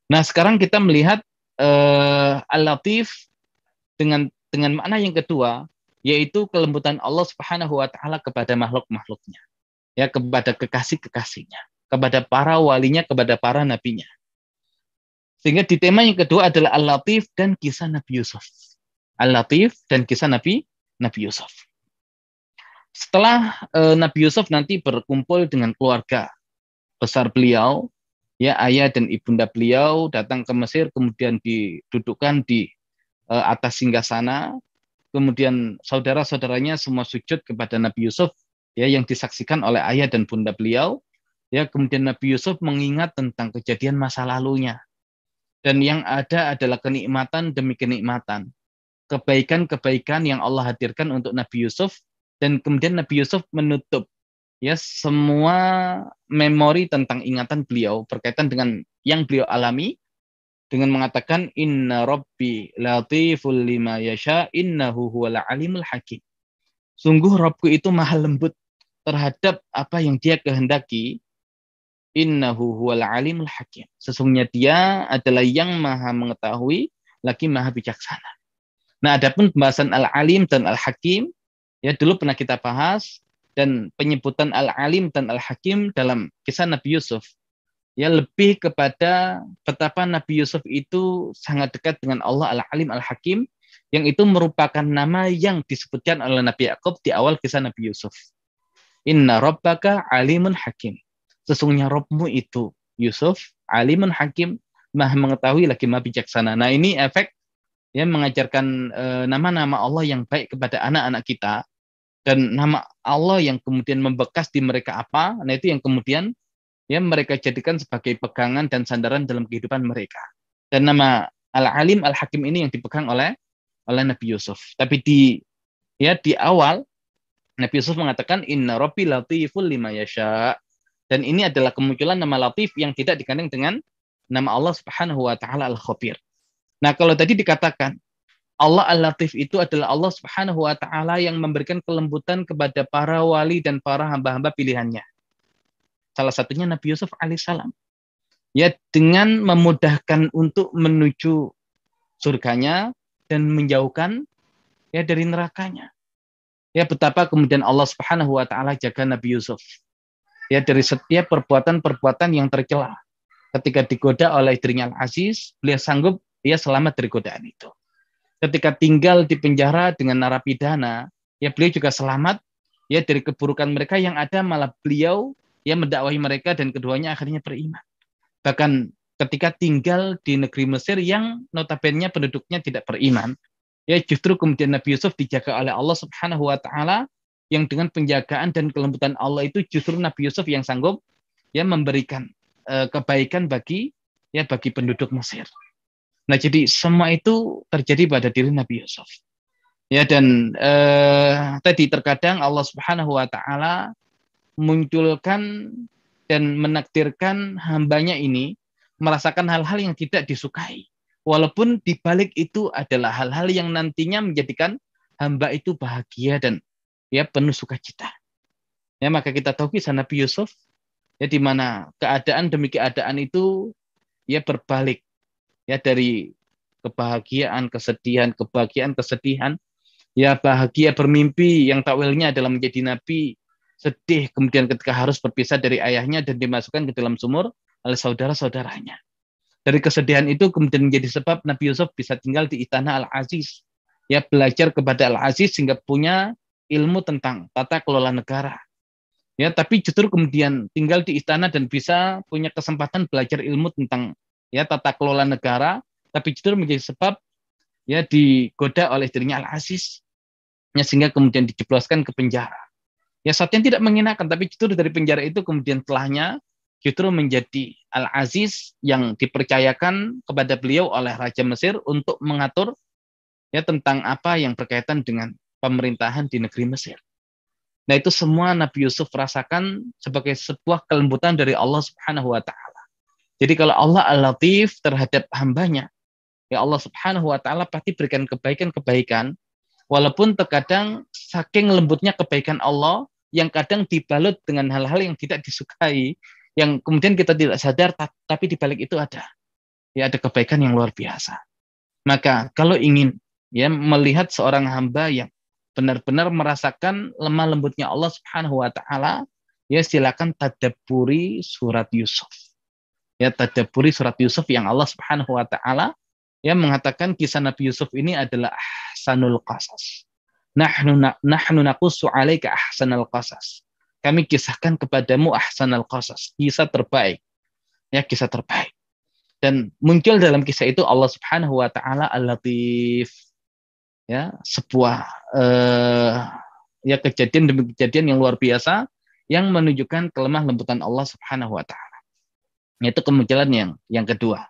Nah, sekarang kita melihat Al-Latif dengan makna yang kedua, yaitu kelembutan Allah Subhanahu wa taala kepada makhluk-makhluknya, ya, kepada kekasih-kekasihnya, kepada para walinya, kepada para nabinya. Sehingga di tema yang kedua adalah Al-Latif dan kisah Nabi Yusuf. Al-Latif dan kisah Nabi Yusuf. Setelah Nabi Yusuf nanti berkumpul dengan keluarga besar beliau, ya, ayah dan ibunda beliau datang ke Mesir, kemudian didudukkan di atas singgasana, kemudian saudara-saudaranya semua sujud kepada Nabi Yusuf, ya, yang disaksikan oleh ayah dan bunda beliau, ya. Kemudian Nabi Yusuf mengingat tentang kejadian masa lalunya, dan yang ada adalah kenikmatan demi kenikmatan, kebaikan-kebaikan yang Allah hadirkan untuk Nabi Yusuf, dan kemudian Nabi Yusuf menutup, ya, semua memori tentang ingatan beliau berkaitan dengan yang beliau alami dengan mengatakan inna rabbi latiful lima yasha innahu huwal alimul hakim. Sungguh Rabbku itu maha lembut terhadap apa yang dia kehendaki. Innahu huwal alimul hakim. Sesungguhnya dia adalah yang maha mengetahui lagi maha bijaksana. Nah, adapun pembahasan al-alim dan al-hakim, ya, dulu pernah kita bahas, dan penyebutan al-alim dan al-hakim dalam kisah Nabi Yusuf, ya, lebih kepada betapa Nabi Yusuf itu sangat dekat dengan Allah Al-Alim Al-Hakim, yang itu merupakan nama yang disebutkan oleh Nabi Yakub di awal kisah Nabi Yusuf. Inna rabbaka alimun hakim. Sesungguhnya Rabbmu itu Yusuf, alimun hakim, maha mengetahui lagi maha bijaksana. Nah, ini efek, ya, mengajarkan nama-nama Allah yang baik kepada anak-anak kita, dan nama Allah yang kemudian membekas di mereka apa, nah itu yang kemudian, ya, mereka jadikan sebagai pegangan dan sandaran dalam kehidupan mereka. Dan nama Al-Alim Al-Hakim ini yang dipegang oleh Nabi Yusuf. Tapi di awal Nabi Yusuf mengatakan inna rabbi latiful lima yasha. Dan ini adalah kemunculan nama Latif yang tidak digandeng dengan nama Allah Subhanahu wa taala Al-Khabir. Nah, kalau tadi dikatakan Allah Al-Latif itu adalah Allah Subhanahu wa taala yang memberikan kelembutan kepada para wali dan para hamba-hamba pilihannya. Salah satunya Nabi Yusuf alaihissalam, ya, dengan memudahkan untuk menuju surganya dan menjauhkan, ya, dari nerakanya. Ya, betapa kemudian Allah Subhanahu wa taala jaga Nabi Yusuf, ya, dari setiap perbuatan-perbuatan yang tercela. Ketika digoda oleh istrinya Al-Aziz, beliau sanggup, ya, selamat dari godaan itu. Ketika tinggal di penjara dengan narapidana, ya, beliau juga selamat, ya, dari keburukan mereka, yang ada malah beliau, ya, mendakwahi mereka dan keduanya akhirnya beriman. Bahkan ketika tinggal di negeri Mesir yang notabene penduduknya tidak beriman, ya, justru kemudian Nabi Yusuf dijaga oleh Allah Subhanahu wa taala, yang dengan penjagaan dan kelembutan Allah itu justru Nabi Yusuf yang sanggup, ya, memberikan kebaikan bagi penduduk Mesir. Nah, jadi semua itu terjadi pada diri Nabi Yusuf. Ya, dan tadi terkadang Allah Subhanahu wa taala munculkan dan menakdirkan hambanya ini merasakan hal-hal yang tidak disukai. Walaupun di balik itu adalah hal-hal yang nantinya menjadikan hamba itu bahagia dan, ya, penuh sukacita. Ya, maka kita tahu kisah Nabi Yusuf, ya, di mana keadaan demi keadaan itu, ya, berbalik, ya, dari kebahagiaan, kesedihan, kebahagiaan, kesedihan, ya, bahagia bermimpi yang takwilnya adalah menjadi nabi, sedih kemudian ketika harus berpisah dari ayahnya dan dimasukkan ke dalam sumur oleh saudara-saudaranya. Dari kesedihan itu kemudian menjadi sebab Nabi Yusuf bisa tinggal di istana Al-Aziz, ya, belajar kepada Al-Aziz sehingga punya ilmu tentang tata kelola negara. Ya, tapi justru kemudian tinggal di istana dan bisa punya kesempatan belajar ilmu tentang, ya, tata kelola negara, tapi justru menjadi sebab, ya, digoda oleh istrinya Al-Aziz, ya, sehingga kemudian dijebloskan ke penjara. Ya, saat yang tidak mengenakan, tapi justru dari penjara itu kemudian telahnya justru menjadi Al-Aziz yang dipercayakan kepada beliau oleh Raja Mesir untuk mengatur, ya, tentang apa yang berkaitan dengan pemerintahan di negeri Mesir. Nah, itu semua Nabi Yusuf rasakan sebagai sebuah kelembutan dari Allah Subhanahu wa taala. Jadi kalau Allah Al-Latif terhadap hambanya, ya, Allah Subhanahu wa taala pasti berikan kebaikan-kebaikan, walaupun terkadang saking lembutnya kebaikan Allah yang kadang dibalut dengan hal-hal yang tidak disukai, yang kemudian kita tidak sadar, tapi di balik itu ada kebaikan yang luar biasa. Maka kalau ingin melihat seorang hamba yang benar-benar merasakan lemah lembutnya Allah Subhanahu wa taala, silakan tadabburi surat Yusuf. Tadabburi surat Yusuf yang Allah Subhanahu wa taala mengatakan kisah Nabi Yusuf ini adalah ahsanul qasas. Nahnu naqussu 'alaika ahsanal qasas. Kami kisahkan kepadamu ahsanal qasas, kisah terbaik. Kisah terbaik. Dan muncul dalam kisah itu Allah Subhanahu wa taala Al-Latif. Sebuah kejadian demi kejadian yang luar biasa yang menunjukkan kelemah lembutan Allah Subhanahu wa taala. Itu kemunculan yang kedua.